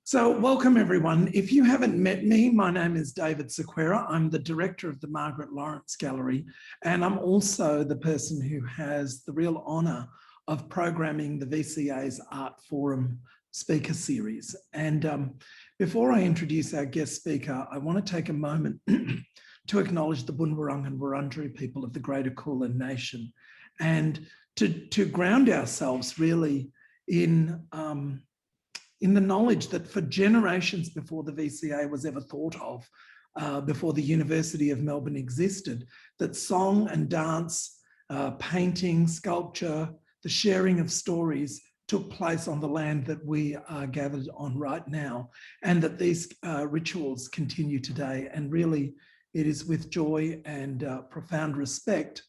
So welcome everyone. If you haven't met me, my name is David Sequeira. I'm the director of the Margaret Lawrence Gallery, and I'm also the person who has the real honour of programming the VCA's Art Forum speaker series. And before I introduce our guest speaker, I want to take a moment to acknowledge the Bunurong and Wurundjeri people of the Greater Kulin Nation, and to ground ourselves really in the knowledge that for generations before the VCA was ever thought of, before the University of Melbourne existed, that song and dance, painting, sculpture, the sharing of stories took place on the land that we are gathered on right now, and that these rituals continue today. And really, it is with joy and profound respect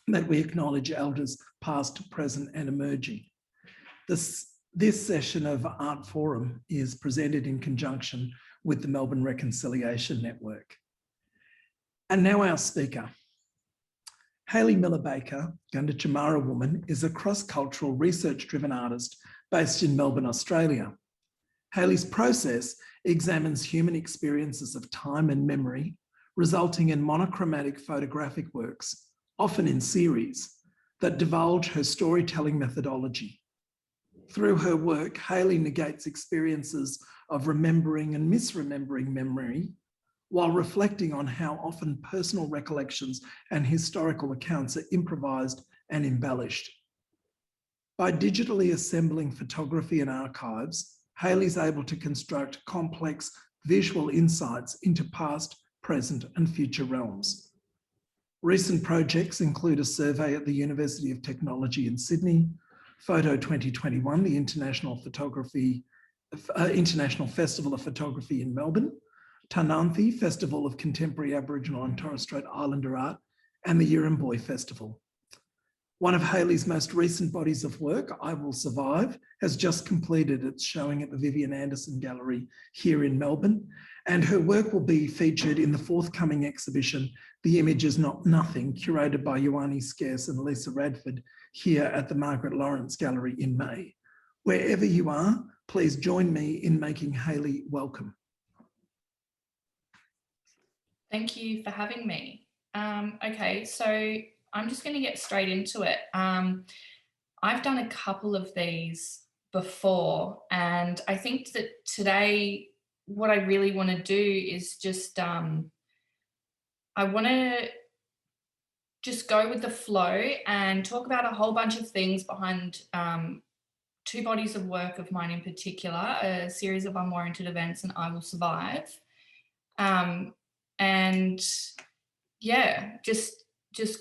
that we acknowledge elders past, present, and emerging. This session of Art Forum is presented in conjunction with the Melbourne Reconciliation Network. And now our speaker. Hayley Millar-Baker, Gunditjmara woman, is a cross-cultural research-driven artist based in Melbourne, Australia. Hayley's process examines human experiences of time and memory, resulting in monochromatic photographic works, often in series, that divulge her storytelling methodology. Through her work, Hayley negates experiences of remembering and misremembering memory, while reflecting on how often personal recollections and historical accounts are improvised and embellished. By digitally assembling photography and archives, Hayley's able to construct complex visual insights into past, present, and future realms. Recent projects include a survey at the University of Technology in Sydney, Photo 2021, the International Festival of Photography in Melbourne, TARNANTHI, Festival of Contemporary Aboriginal and Torres Strait Islander Art, and the Yirramboi Festival. One of Hayley's most recent bodies of work, I Will Survive, has just completed its showing at the Vivian Anderson Gallery here in Melbourne, and her work will be featured in the forthcoming exhibition, The Image Is Not Nothing, curated by Ioane Scarce and Lisa Radford, here at the Margaret Lawrence Gallery in May. Wherever you are, please join me in making Hayley welcome. Thank you for having me. Okay, so I'm just going to get straight into it. I've done a couple of these before, and I think that today what I really want to do is just, I want to just go with the flow and talk about a whole bunch of things behind two bodies of work of mine in particular, a series of unwarranted events and I Will Survive. And yeah, just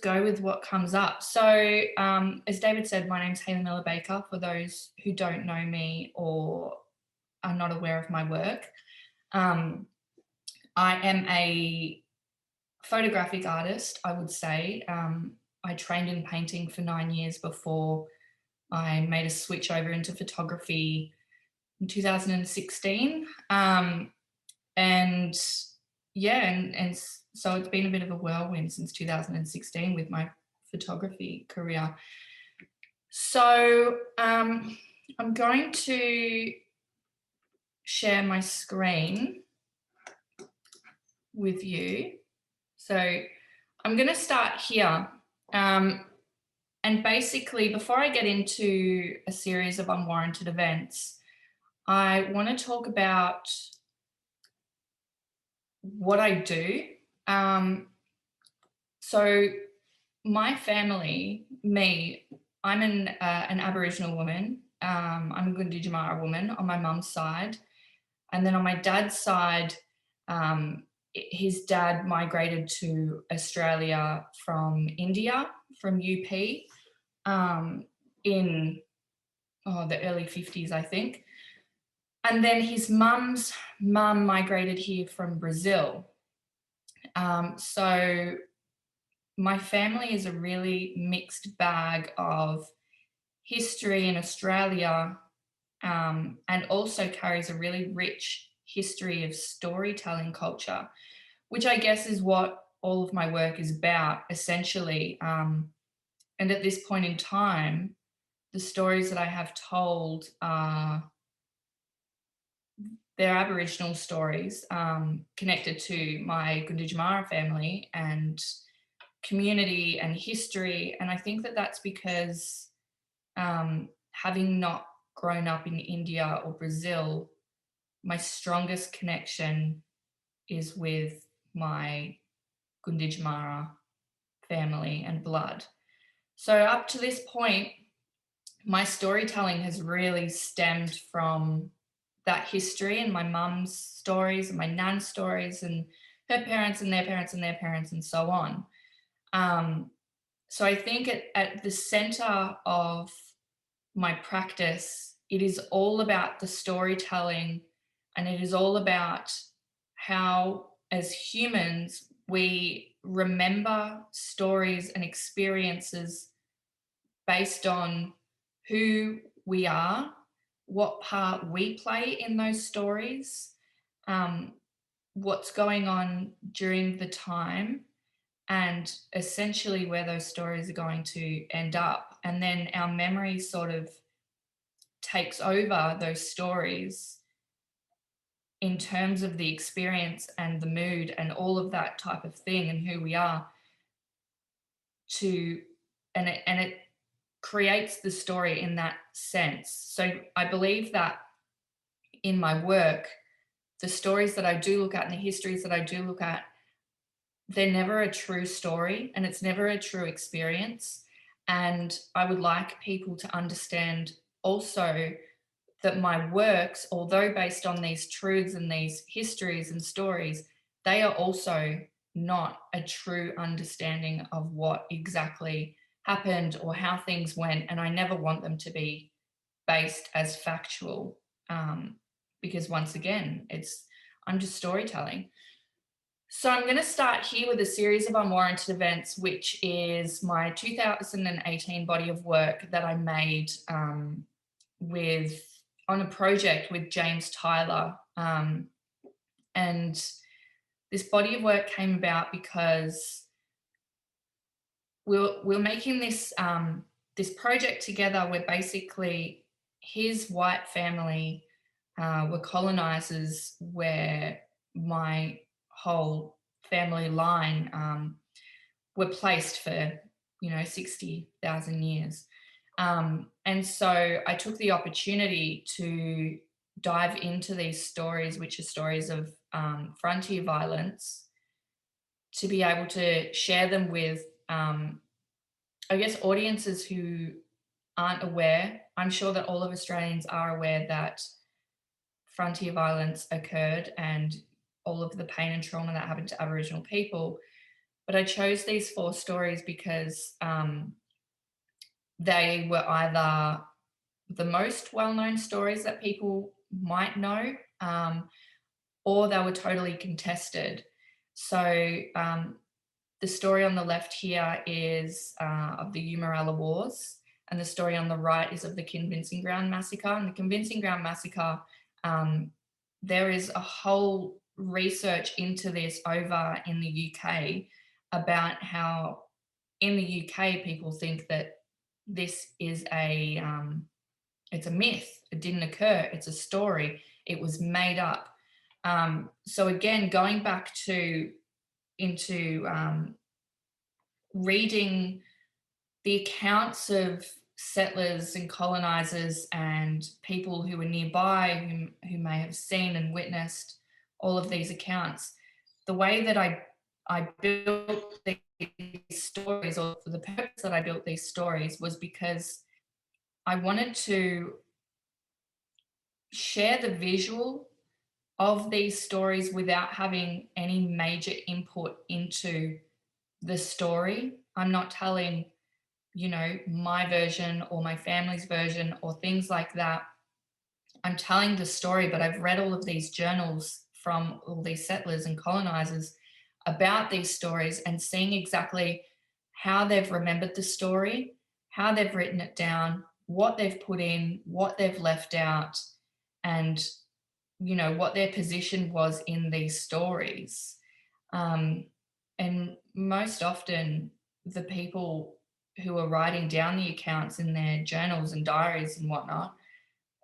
go with what comes up. So as David said, my name's Hayley Millar-Baker, for those who don't know me or are not aware of my work. I am a photographic artist, I would say. I trained in painting for 9 years before I made a switch over into photography in 2016. And so it's been a bit of a whirlwind since 2016 with my photography career. So I'm going to share my screen with you. So I'm going to start here. And basically, before I get into a series of unwarranted events, I want to talk about what I do. So my family, I'm an Aboriginal woman. I'm a Gunditjmara woman on my mum's side. And then on my dad's side, his dad migrated to Australia from India, from UP, in the early 50s, I think. And then his mum's mum migrated here from Brazil. So my family is a really mixed bag of history in Australia, and also carries a really rich history of storytelling culture, which I guess is what all of my work is about, essentially. And at this point in time, the stories that I have told are they're Aboriginal stories connected to my Gunditjmara family and community and history. And I think that that's because having not grown up in India or Brazil, my strongest connection is with my Gunditjmara family and blood. So up to this point, my storytelling has really stemmed from that history and my mum's stories and my nan's stories and her parents and their parents and their parents and so on. So I think at the center of my practice, it is all about the storytelling, and it is all about how, as humans, we remember stories and experiences based on who we are, what part we play in those stories, what's going on during the time, and essentially where those stories are going to end up. And then our memory sort of takes over those stories in terms of the experience and the mood and all of that type of thing and who we are and it creates the story in that sense. So I believe that in my work, the stories that I do look at and the histories that I do look at, they're never a true story and it's never a true experience. And I would like people to understand also that my works, although based on these truths and these histories and stories, they are also not a true understanding of what exactly happened or how things went. And I never want them to be based as factual, because once again, I'm just storytelling. So I'm going to start here with a series of unwarranted events, which is my 2018 body of work that I made on a project with James Tyler. And this body of work came about because we're making this this project together where basically his white family were colonizers, where my whole family line were placed for 60,000 years. And so I took the opportunity to dive into these stories, which are stories of frontier violence, to be able to share them with, I guess, audiences who aren't aware. I'm sure that all of Australians are aware that frontier violence occurred and all of the pain and trauma that happened to Aboriginal people. But I chose these 4 stories because they were either the most well-known stories that people might know, or they were totally contested. So the story on the left here is of the Yirramboi Wars, and the story on the right is of the Convincing Ground Massacre. And the Convincing Ground Massacre, there is a whole research into this over in the UK about how in the UK people think that this is it's a myth. It didn't occur. It's a story. It was made up. So again, going back into reading the accounts of settlers and colonizers and people who were nearby who may have seen and witnessed all of these accounts, the way that I built these stories, or for the purpose that I built these stories, was because I wanted to share the visual of these stories without having any major input into the story. I'm not telling, my version or my family's version or things like that. I'm telling the story, but I've read all of these journals from all these settlers and colonizers about these stories and seeing exactly how they've remembered the story, how they've written it down, what they've put in, what they've left out, and what their position was in these stories. And most often the people who are writing down the accounts in their journals and diaries and whatnot,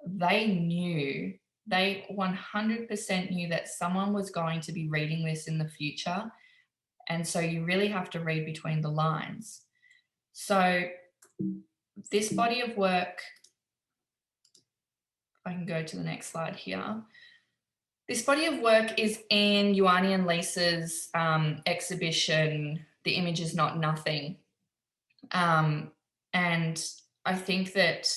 they knew they 100% knew that someone was going to be reading this in the future. And so you really have to read between the lines. So this body of work, if I can go to the next slide here. This body of work is in Ioane and Lisa's exhibition, The Image is Not Nothing. And I think that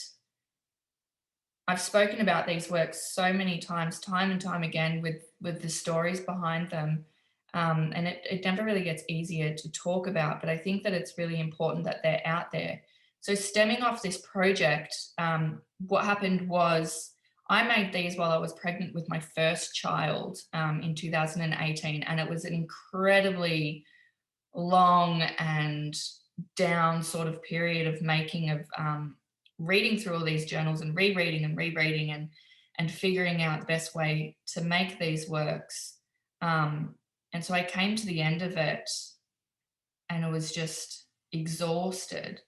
I've spoken about these works so many times, time and time again, with the stories behind them. And it never really gets easier to talk about, but I think that it's really important that they're out there. So stemming off this project, what happened was I made these while I was pregnant with my first child in 2018, and it was an incredibly long and down sort of period of making, of reading through all these journals and rereading and figuring out the best way to make these works. And so I came to the end of it and I was just exhausted,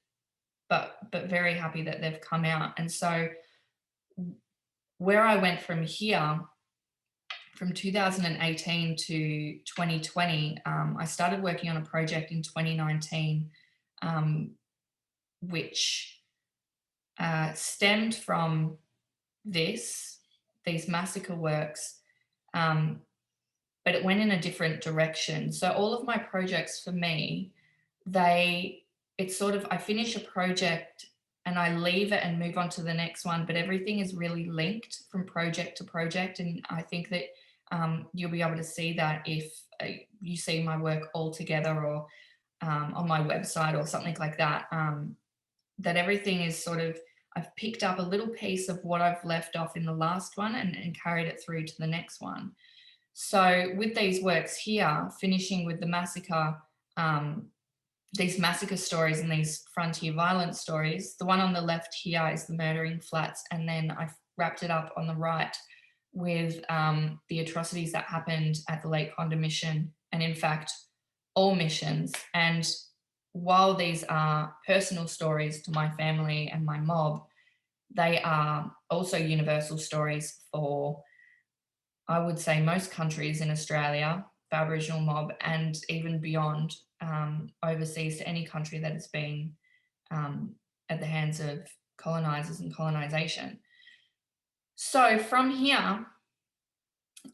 but very happy that they've come out. And so where I went from here, from 2018 to 2020, I started working on a project in 2019, which stemmed from these massacre works, but it went in a different direction. So all of my projects for me, it's sort of, I finish a project and I leave it and move on to the next one, but everything is really linked from project to project. And I think that you'll be able to see that if you see my work all together, or on my website or something like that, that everything is sort of, I've picked up a little piece of what I've left off in the last one and carried it through to the next one. So with these works here, finishing with the massacre, these massacre stories and these frontier violence stories, the one on the left here is the murdering flats, and then I've wrapped it up on the right with the atrocities that happened at the Lake Conda Mission, and in fact, all missions. And while these are personal stories to my family and my mob, they are also universal stories for, I would say, most countries in Australia, the Aboriginal mob, and even beyond, overseas to any country that has been at the hands of colonisers and colonisation. So from here,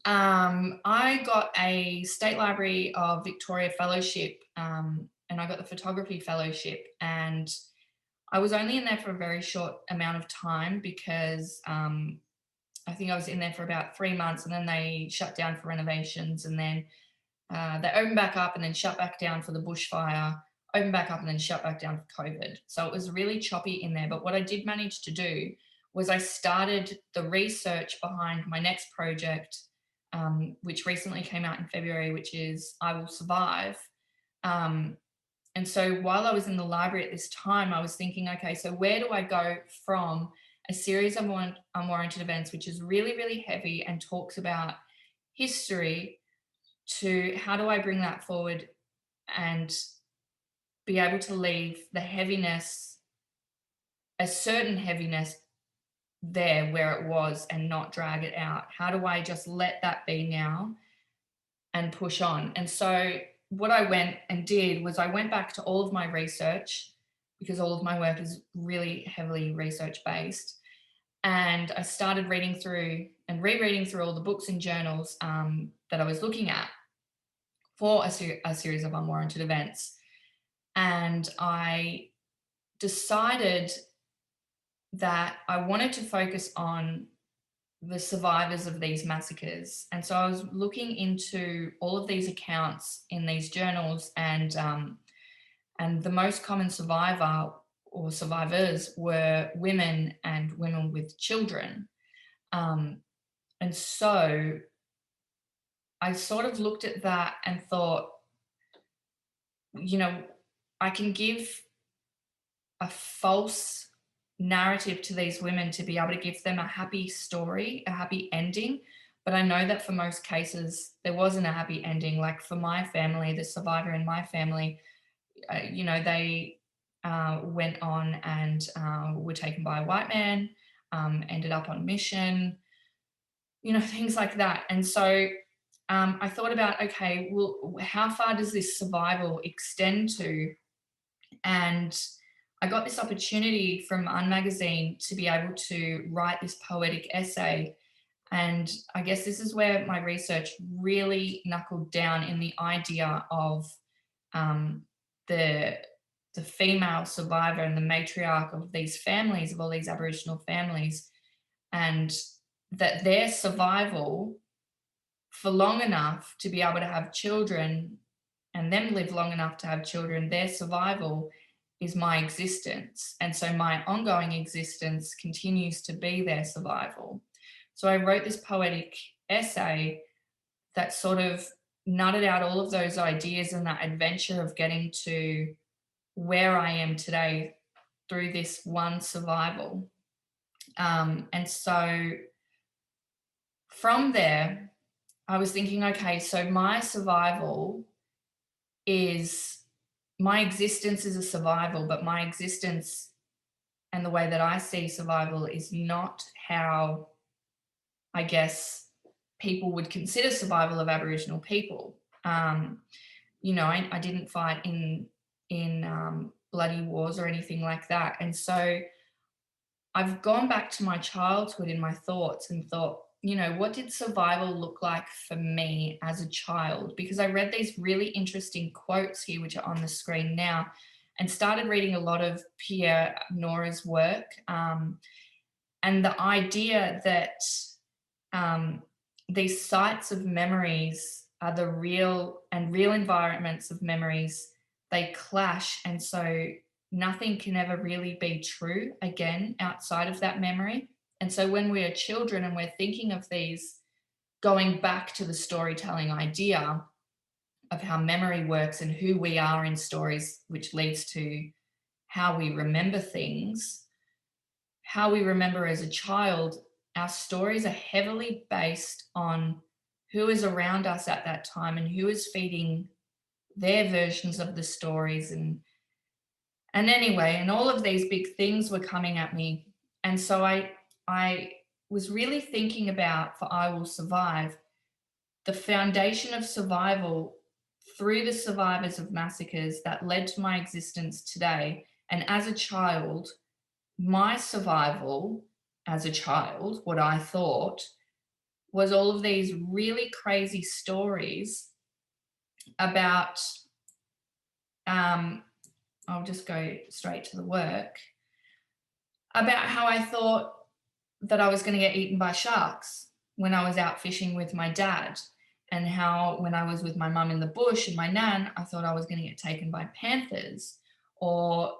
I got a State Library of Victoria Fellowship, and I got the Photography Fellowship, and I was only in there for a very short amount of time because I think I was in there for about 3 months, and then they shut down for renovations, and then they opened back up and then shut back down for the bushfire, opened back up and then shut back down for COVID. So it was really choppy in there. But what I did manage to do was I started the research behind my next project, which recently came out in February, which is I Will Survive. And so while I was in the library at this time, I was thinking, okay, so where do I go from a series of unwarranted events, which is really, really heavy and talks about history, to how do I bring that forward and be able to leave the heaviness, a certain heaviness there where it was, and not drag it out? How do I just let that be now and push on? And so what I went and did was I went back to all of my research, because all of my work is really heavily research based. And I started reading through and rereading through all the books and journals that I was looking at for a series of unwarranted events. And I decided that I wanted to focus on the survivors of these massacres. And so I was looking into all of these accounts in these journals, and the most common survivor or survivors were women and women with children. And so I sort of looked at that and thought, you know, I can give a false narrative to these women to be able to give them a happy story, a happy ending. But I know that for most cases, there wasn't a happy ending. Like for my family, the survivor in my family, you know, they went on and were taken by a white man, ended up on mission, things like that. And so I thought about, okay, well, how far does this survival extend to? And I got this opportunity from Magazine to be able to write this poetic essay. And I guess this is where my research really knuckled down in the idea of the female survivor and the matriarch of these families, of all these Aboriginal families, and that their survival for long enough to be able to have children and them live long enough to have children, their survival is my existence. And so my ongoing existence continues to be their survival. So I wrote this poetic essay that sort of nutted out all of those ideas and that adventure of getting to where I am today through this one survival. And so from there, I was thinking, okay, so my existence is a survival, but my existence and the way that I see survival is not how I guess people would consider survival of Aboriginal people. I didn't fight in bloody wars or anything like that. And so I've gone back to my childhood in my thoughts and thought, what did survival look like for me as a child? Because I read these really interesting quotes here, which are on the screen now, and started reading a lot of Pierre Nora's work. And the idea that these sites of memories are the real environments of memories, they clash. And so nothing can ever really be true again outside of that memory. And so when we are children and we're thinking of these, going back to the storytelling idea of how memory works and who we are in stories, which leads to how we remember things, how we remember as a child, our stories are heavily based on who is around us at that time and who is feeding their versions of the stories. And anyway, and all of these big things were coming at me. And so I was really thinking about, for I Will Survive, the foundation of survival through the survivors of massacres that led to my existence today. And as a child, my survival as a child, what I thought was all of these really crazy stories about, I'll just go straight to the work, about how I thought that I was going to get eaten by sharks when I was out fishing with my dad, and how when I was with my mum in the bush and my nan, I thought I was going to get taken by panthers, or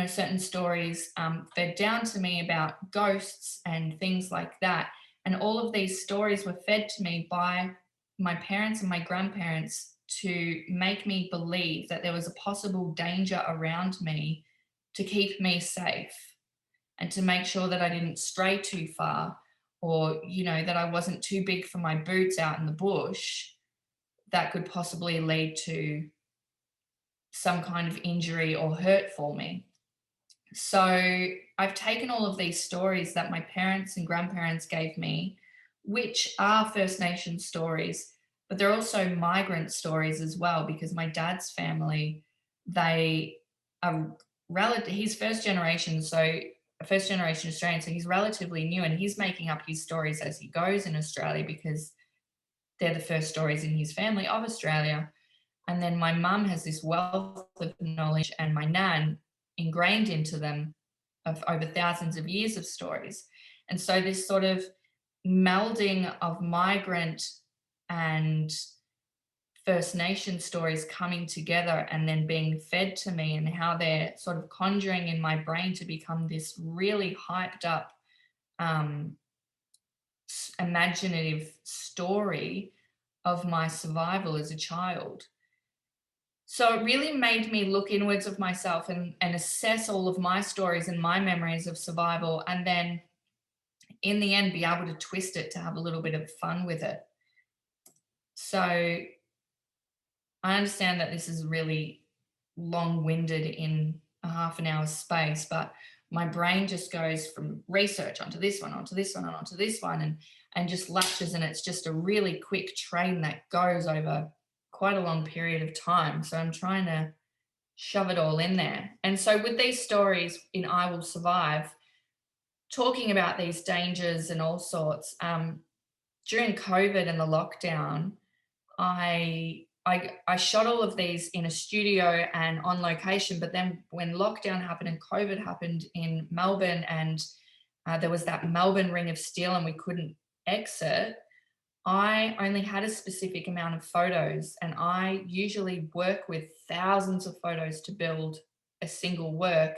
certain stories fed down to me about ghosts and things like that. And all of these stories were fed to me by my parents and my grandparents to make me believe that there was a possible danger around me to keep me safe and to make sure that I didn't stray too far, or, that I wasn't too big for my boots out in the bush that could possibly lead to some kind of injury or hurt for me. So I've taken all of these stories that my parents and grandparents gave me, which are First Nation stories, but they're also migrant stories as well, because my dad's family, they are he's first generation Australian, so he's relatively new, and he's making up his stories as he goes in Australia because they're the first stories in his family of Australia. And then my mum has this wealth of knowledge, and my nan ingrained into them of over thousands of years of stories. And so this sort of melding of migrant and First Nation stories coming together and then being fed to me, and how they're sort of conjuring in my brain to become this really hyped up imaginative story of my survival as a child. So it really made me look inwards of myself and assess all of my stories and my memories of survival, and then in the end be able to twist it to have a little bit of fun with it. So I understand that this is really long-winded in a half an hour's space, but my brain just goes from research onto this one, onto this one, and onto this one. and just latches, and it's just a really quick train that goes over quite a long period of time. So I'm trying to shove it all in there. And so with these stories in I Will Survive, talking about these dangers and all sorts, during COVID and the lockdown, I shot all of these in a studio and on location, but then when lockdown happened and COVID happened in Melbourne, and there was that Melbourne ring of steel and we couldn't exit, I only had a specific amount of photos, and I usually work with thousands of photos to build a single work,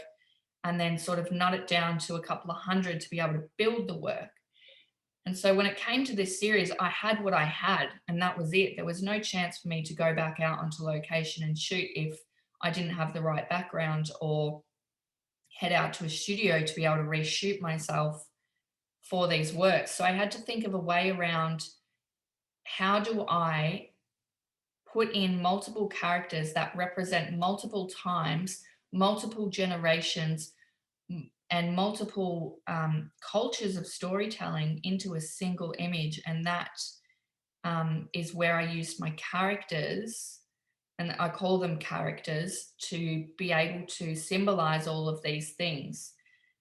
and then sort of nut it down to a couple of hundred to be able to build the work. And so when it came to this series, I had what I had, and that was it. There was no chance for me to go back out onto location and shoot if I didn't have the right background, or head out to a studio to be able to reshoot myself for these works. So I had to think of a way around, how do I put in multiple characters that represent multiple times, multiple generations, and multiple cultures of storytelling into a single image. And that is where I used my characters, and I call them characters, to be able to symbolize all of these things.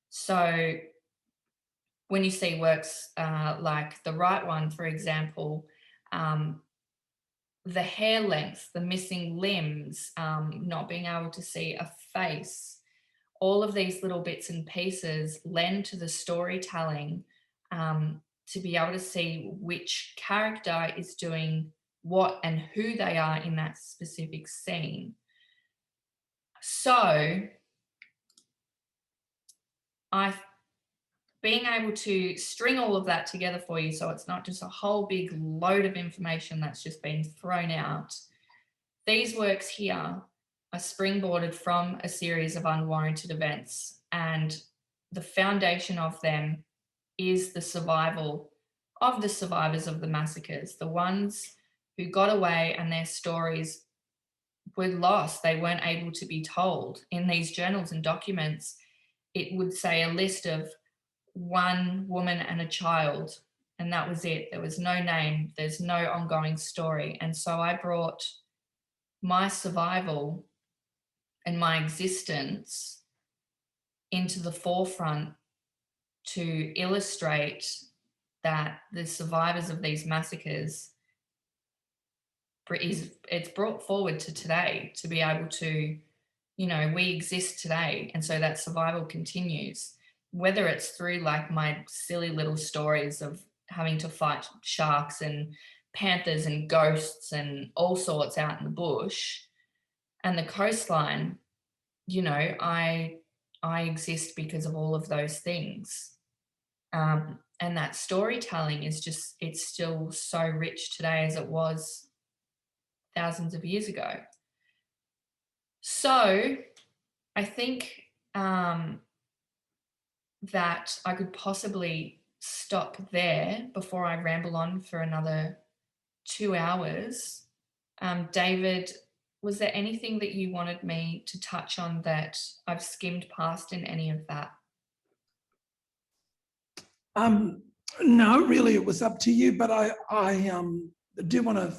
So when you see works like the right one, for example, the hair length, the missing limbs, not being able to see a face, all of these little bits and pieces lend to the storytelling, to be able to see which character is doing what and who they are in that specific scene. So being able to string all of that together for you, so it's not just a whole big load of information that's just been thrown out. These works here are springboarded from a series of unwarranted events, and the foundation of them is the survival of the survivors of the massacres, the ones who got away and their stories were lost. They weren't able to be told. In these journals and documents, it would say a list of one woman and a child, and that was it. There was no name, there's no ongoing story. And so I brought my survival and my existence into the forefront to illustrate that the survivors of these massacres, it's brought forward to today, to be able to, you know, we exist today, and so that survival continues, whether it's through like my silly little stories of having to fight sharks and panthers and ghosts and all sorts out in the bush and the coastline. You know, I exist because of all of those things. And that storytelling is just, it's still so rich today as it was thousands of years ago. So I think that I could possibly stop there before I ramble on for another 2 hours. David, was there anything that you wanted me to touch on that I've skimmed past in any of that? No, really, it was up to you, but I do want to,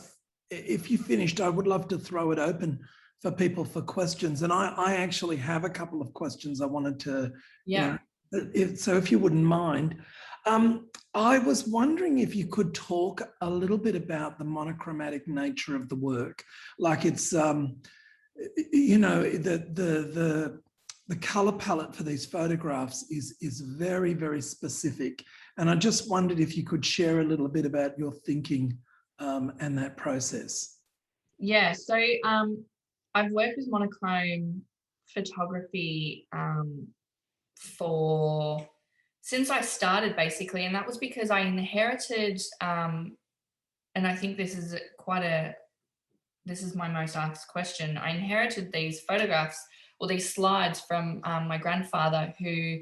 if you finished, I would love to throw it open for people for questions. And I actually have a couple of questions I wanted to, yeah. So if you wouldn't mind. I was wondering if you could talk a little bit about the monochromatic nature of the work. Like it's, you know, the color palette for these photographs is very, very specific. And I just wondered if you could share a little bit about your thinking and that process. Yeah, so I've worked with monochrome photography since I started, basically, and that was because I inherited, and I think this is my most asked question. I inherited these photographs, or these slides, from my grandfather, who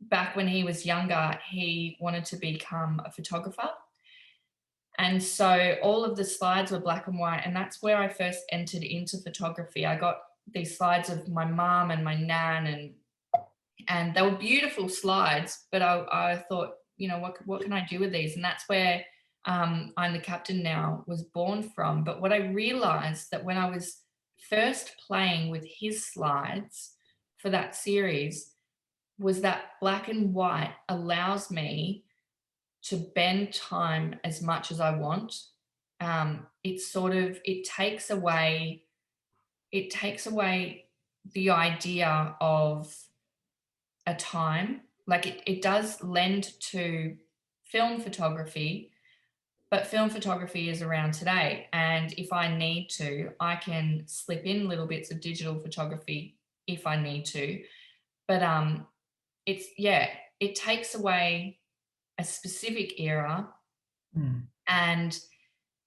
back when he was younger, he wanted to become a photographer. And so all of the slides were black and white, and that's where I first entered into photography. I got these slides of my mum and my nan, and they were beautiful slides, but I thought, what can I do with these? And that's where I'm the captain now was born from. But what I realized that when I was first playing with his slides for that series was that black and white allows me to bend time as much as I want. It takes away the idea of a time. Like it does lend to film photography, but film photography is around today. And if I need to, I can slip in little bits of digital photography if I need to. But it takes away a specific era. And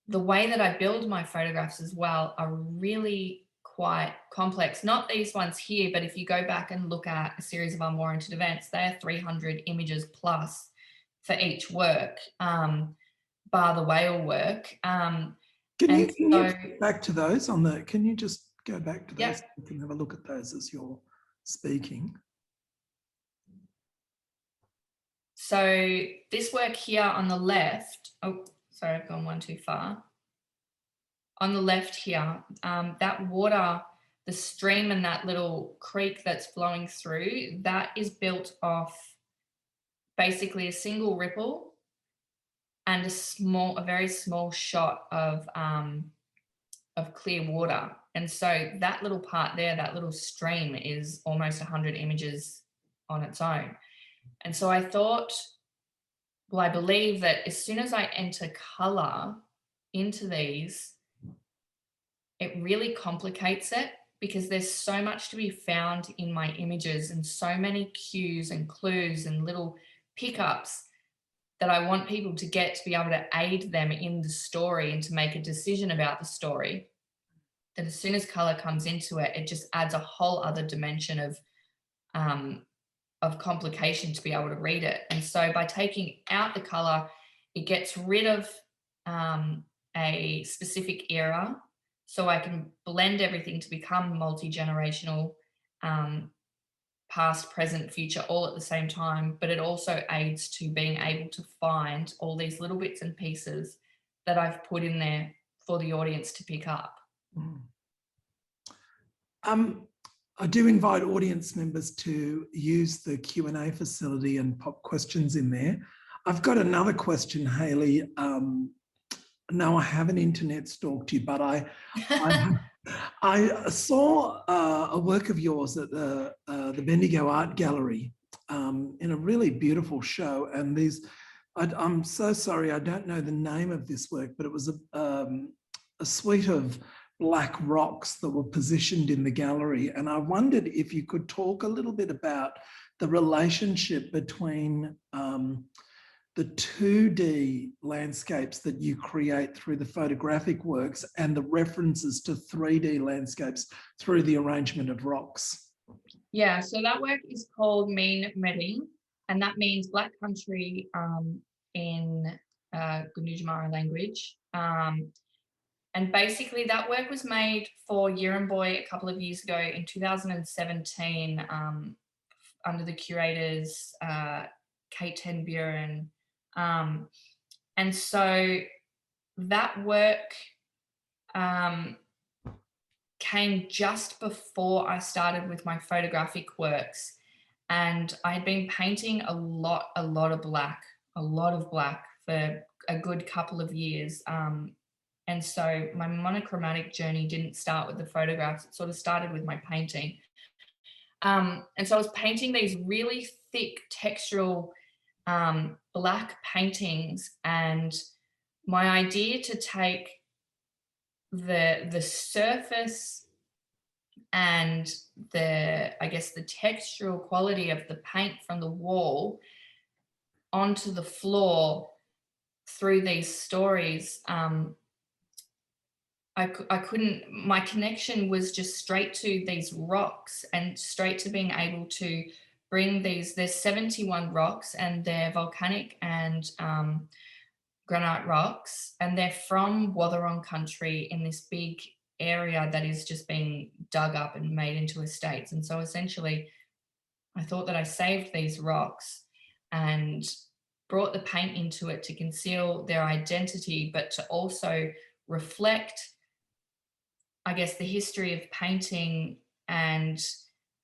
the way that I build my photographs as well are really quite complex. Not these ones here, but if you go back and look at a series of unwarranted events, they're 300 images plus for each work, bar the whale work. Can you go back to those can you just go back to those? Yep. We can have a look at those as you're speaking. So this work here on the left, oh, sorry, I've gone one too far. On the left here, that water, the stream and that little creek that's flowing through, that is built off basically a single ripple and a very small shot of clear water. And so that little part there, that little stream is almost 100 images on its own. And so I thought, well, I believe that as soon as I enter color into these, it really complicates it because there's so much to be found in my images and so many cues and clues and little pickups that I want people to get to be able to aid them in the story and to make a decision about the story. That as soon as color comes into it, it just adds a whole other dimension of complication to be able to read it. And so by taking out the color, it gets rid of a specific era, so I can blend everything to become multi-generational, past, present, future, all at the same time. But it also aids to being able to find all these little bits and pieces that I've put in there for the audience to pick up. I do invite audience members to use the Q&A facility and pop questions in there. I've got another question, Hayley. No, I haven't internet stalked you, but I saw a work of yours at the Bendigo Art Gallery in a really beautiful show. And I'm so sorry, I don't know the name of this work, but it was a suite of black rocks that were positioned in the gallery. And I wondered if you could talk a little bit about the relationship between the 2D landscapes that you create through the photographic works and the references to 3D landscapes through the arrangement of rocks. Yeah, so that work is called misremembering, and that means black country in Gunditjmara language. And basically that work was made for Yirramboi a couple of years ago in 2017 under the curators Kate Ten Buren. And so that work came just before I started with my photographic works. And I had been painting a lot of black for a good couple of years. And so my monochromatic journey didn't start with the photographs, it sort of started with my painting. And so I was painting these really thick textural black paintings, and my idea to take the surface and the textural quality of the paint from the wall onto the floor through these stories, I couldn't, my connection was just straight to these rocks and straight to being able to bring there's 71 rocks, and they're volcanic and granite rocks, and they're from Wathaurong country in this big area that is just being dug up and made into estates. And so essentially I thought that I saved these rocks and brought the paint into it to conceal their identity, but to also reflect, I guess, the history of painting and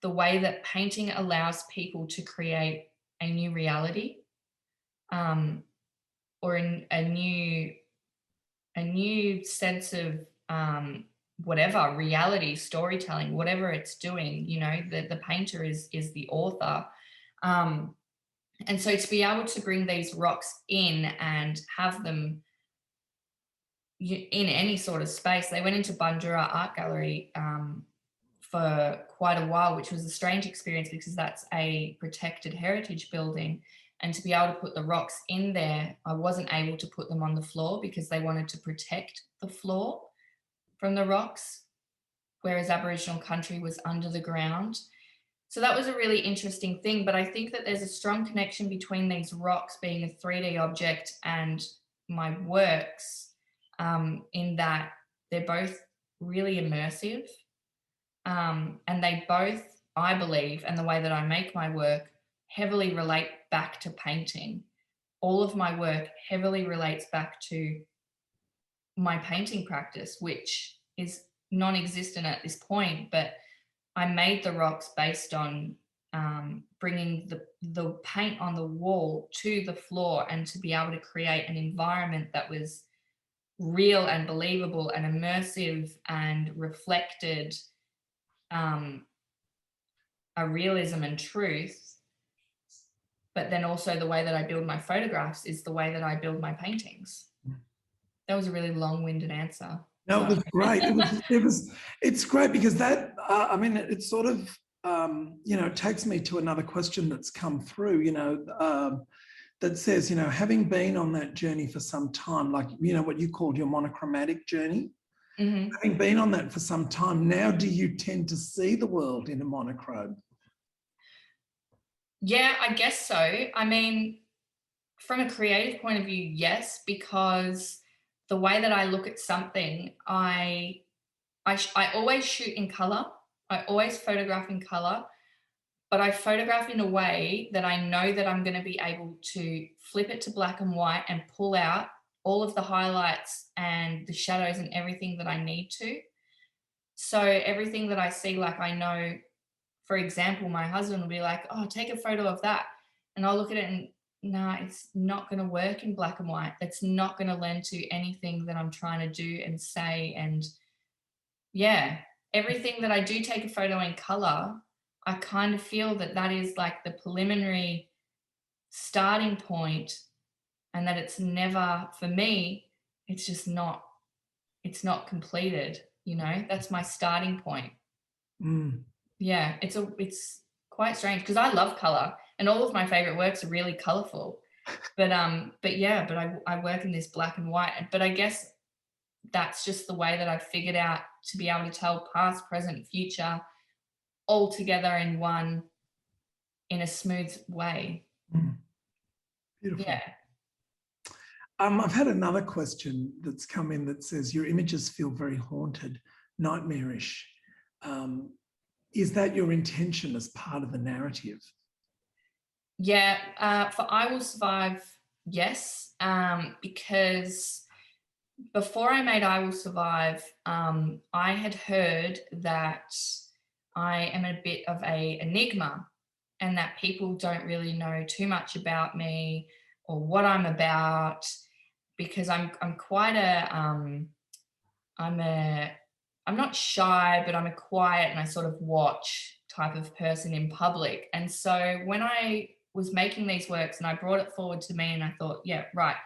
the way that painting allows people to create a new reality, or a new sense of whatever reality, storytelling, whatever it's doing. You know, the painter is the author. And so to be able to bring these rocks in and have them in any sort of space. They went into Bundoora Art Gallery for quite a while, which was a strange experience because that's a protected heritage building. And to be able to put the rocks in there, I wasn't able to put them on the floor because they wanted to protect the floor from the rocks, whereas Aboriginal country was under the ground. So that was a really interesting thing. But I think that there's a strong connection between these rocks being a 3D object and my works, in that they're both really immersive. And they both, I believe, and the way that I make my work, heavily relate back to painting. All of my work heavily relates back to my painting practice, which is non-existent at this point, but I made the rocks based on bringing the paint on the wall to the floor and to be able to create an environment that was real and believable and immersive and reflected a realism and truth. But then also the way that I build my photographs is the way that I build my paintings. That was a really long-winded answer. No, it was great. It's great because that, I mean, it sort of, you know, it takes me to another question that's come through, you know, that says, you know, having been on that journey for some time, like, you know, what you called your monochromatic journey, having been on that for some time, now do you tend to see the world in a monochrome? Yeah, I guess so. I mean, from a creative point of view, yes, because the way that I look at something, I always shoot in color. I always photograph in color, but I photograph in a way that I know that I'm going to be able to flip it to black and white and pull out all of the highlights and the shadows and everything that I need to. So everything that I see, like, I know, for example, my husband will be like, oh, take a photo of that. And I'll look at it and, no, it's not going to work in black and white. It's not going to lend to anything that I'm trying to do and say. And yeah, everything that I do take a photo in color, I kind of feel that that is like the preliminary starting point, and that it's never, for me, it's just not, it's not completed, you know. That's my starting point. Yeah, it's quite strange because I love color and all of my favorite works are really colorful, but I work in this black and white. But I guess that's just the way that I've figured out to be able to tell past, present, future all together in one, in a smooth way. Beautiful. Yeah. I've had another question that's come in that says your images feel very haunted, nightmarish. Is that your intention as part of the narrative? Yeah, for I Will Survive, yes, because before I made I Will Survive, I had heard that I am a bit of an enigma and that people don't really know too much about me or what I'm about, because I'm quite I'm not shy, but I'm a quiet and I sort of watch type of person in public. And so when I was making these works and I brought it forward to me and I thought, yeah, right,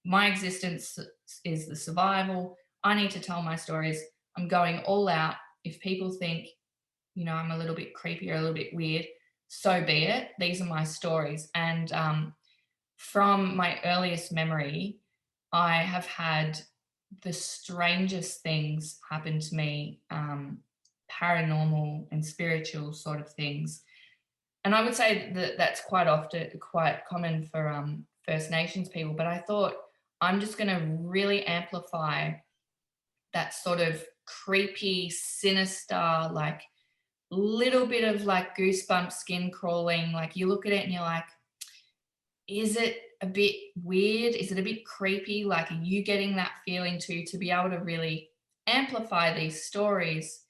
my existence is the survival. I need to tell my stories. I'm going all out. If people think, you know, I'm a little bit creepy or a little bit weird, so be it. These are my stories. And from my earliest memory, I have had the strangest things happen to me, paranormal and spiritual sort of things. And I would say that that's quite common for First Nations people. But I thought I'm just going to really amplify that sort of creepy, sinister, like little bit of like goosebump, skin crawling. Like you look at it and you're like, is it a bit weird? Is it a bit creepy? Like, are you getting that feeling too, to be able to really amplify these stories?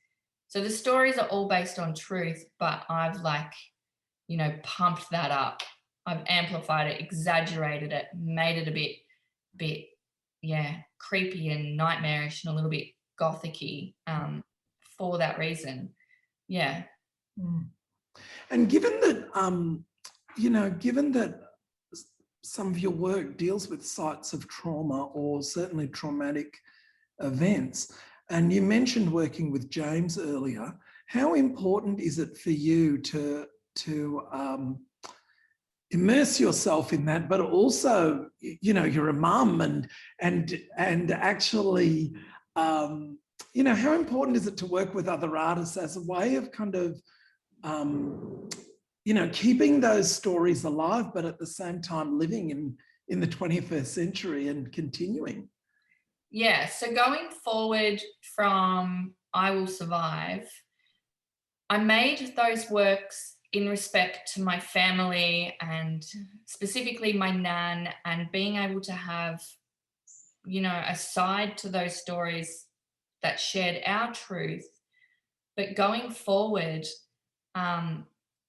So the stories are all based on truth, but I've like, you know, pumped that up. I've amplified it, exaggerated it, made it a bit, yeah, creepy and nightmarish and a little bit gothic-y, for that reason. Yeah. Mm. And given that, you know, given that some of your work deals with sites of trauma or certainly traumatic events, and you mentioned working with James earlier, how important is it for you to immerse yourself in that, but also, you know, you're a mum and actually, you know, how important is it to work with other artists as a way of kind of, you know, keeping those stories alive, but at the same time living in the 21st century and continuing? Yeah. So going forward from I Will Survive, I made those works in respect to my family and specifically my nan, and being able to have, you know, a side to those stories that shared our truth. But going forward, um,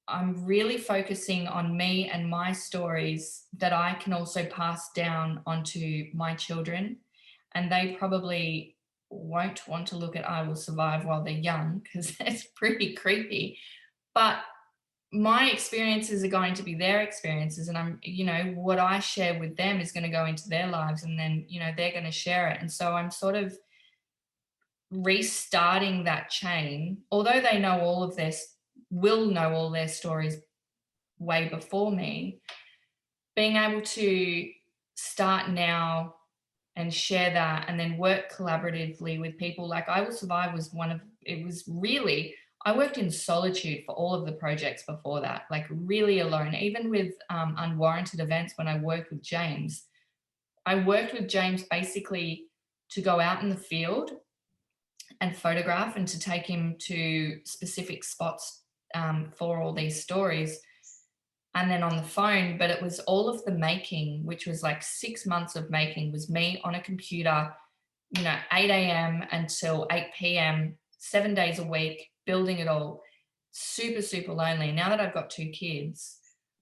I'm really focusing on me and my stories that I can also pass down onto my children. And they probably won't want to look at I Will Survive while they're young because it's pretty creepy. But my experiences are going to be their experiences. And I'm, you know, what I share with them is going to go into their lives, and then, you know, they're going to share it. And so I'm sort of restarting that chain, although they know all of this, will know all their stories way before me, being able to start now and share that and then work collaboratively with people. Like I Will Survive was it was really, I worked in solitude for all of the projects before that, like really alone. Even with Unwarranted Events, when I worked with James, I worked with James basically to go out in the field and photograph and to take him to specific spots for all these stories. And then on the phone, but it was all of the making, which was like 6 months of making, was me on a computer, you know, 8 a.m. until 8 p.m., 7 days a week, building it all. Super, super lonely. Now that I've got 2 kids,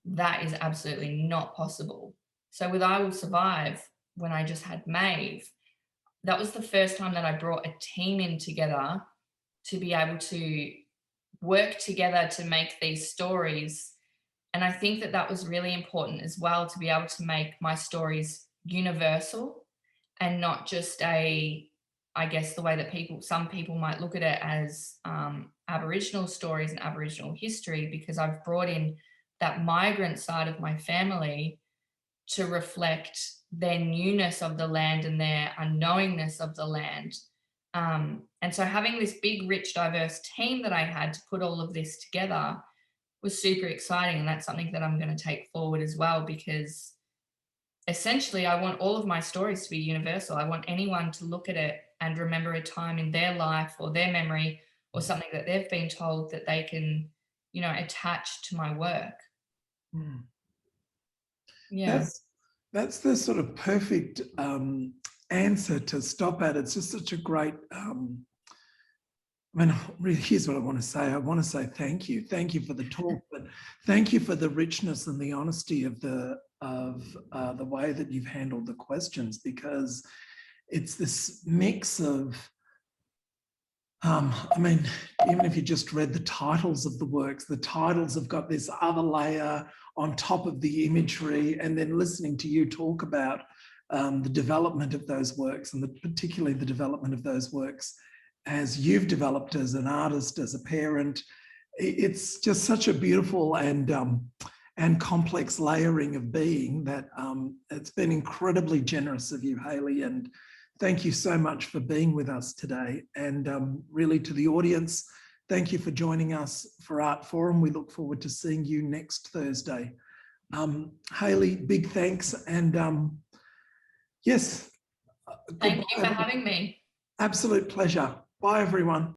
that is absolutely not possible. So with I Will Survive, when I just had Maeve, that was the first time that I brought a team in together to be able to work together to make these stories. And I think that that was really important as well, to be able to make my stories universal and not just I guess the way that some people might look at it as Aboriginal stories and Aboriginal history, because I've brought in that migrant side of my family to reflect their newness of the land and their unknowingness of the land. And so having this big, rich, diverse team that I had to put all of this together was super exciting. And that's something that I'm going to take forward as well, because essentially I want all of my stories to be universal. I want anyone to look at it and remember a time in their life or their memory or something that they've been told that they can, you know, attach to my work. Mm. Yeah. That's the sort of perfect answer to stop at. It's just such a great, I mean, really, here's what I want to say. I want to say thank you. Thank you for the talk, but thank you for the richness and the honesty of the way that you've handled the questions, because it's this mix of, I mean, even if you just read the titles of the works, the titles have got this other layer on top of the imagery, and then listening to you talk about the development of those works, and particularly the development of those works as you've developed as an artist, as a parent. It's just such a beautiful and complex layering of being that it's been incredibly generous of you, Hayley, and thank you so much for being with us today. And really, to the audience, thank you for joining us for Art Forum. We look forward to seeing you next Thursday. Hayley, big thanks. And yes. Thank you for having me. Absolute pleasure. Bye, everyone.